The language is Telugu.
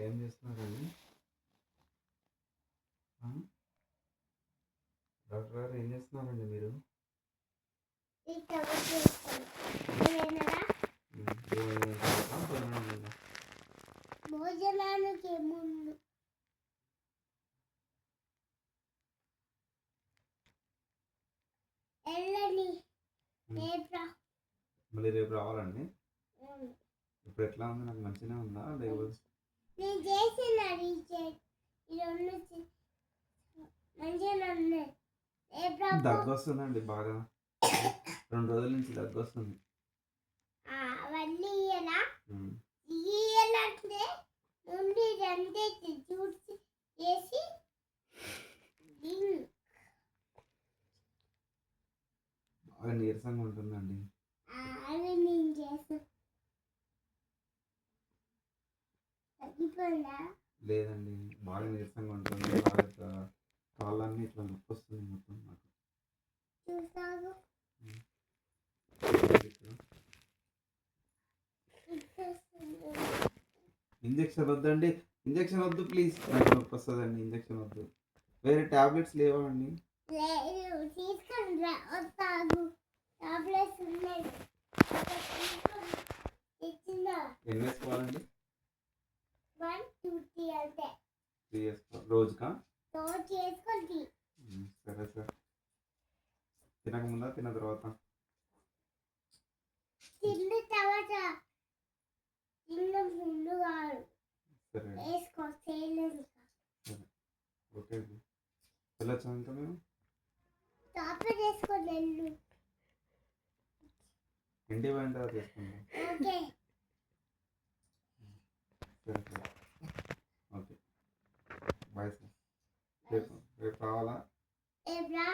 ఏం చేస్తున్నారండి? ఆ? డాక్టర్ గారు ఏం చేస్తున్నారండి మీరు? భోజనానికి ముందు మళ్ళీ రేపు రావాలండి. ఇప్పుడు ఎట్లా ఉంది? నాకు మంచిగా ఉందా లేకపోతే నేను చేసిన దగ్గు వస్తుందండి బాగా? 2 రోజుల నుంచి దగ్గు వస్తుంది. అవన్నీ ఎలా ఉమ్. ఇయ్యాలంటే ముందు రండి చూసి చేసి బాగా నీరసంగా ఉంటుందండి. అది నేను చేస్తాను. తగ్గిపోయిందా? లేదండి, బాగా నీరసంగా ఉంటుంది. బాగా కాళ్ళన్నీ ఇట్లా నొప్పి వస్తుంది మొత్తం నాకు. చూస్తాను. ఇంజక్షన్ వద్దండి, ఇంజక్షన్ వద్దు ప్లీజ్. నాకు నొప్పి వస్తుందండి, ఇంజక్షన్ వద్దు. వేరే టాబ్లెట్స్ లేవా అండి? లేదు, తీసుకొని వస్తాను. టాబ్లెట్స్ ఉన్నాయి. ఎన్ని వేసుకోవాలండి? 1 2 3 అంటే 3 వేసుకోవాలి రోజుకా? రోజు వేసుకోండి. సరే సార్. తినకముందా తిన్న తర్వాత? తిన్న తర్వాత. తిన్న ముందు కాదు. సరే వేసుకో చేయలేదు. సరే ఓకే అండి. వెళ్ళొచ్చా ఇంకా మేము? టాబ్లెట్ వేసుకోండి వెళ్ళు. ఇంటికి పోయిన తర్వాత చేసుకుంటాం. ఓకే. సరే సార్. Okay bye sir. రేపు రావాలా? రేపు రా.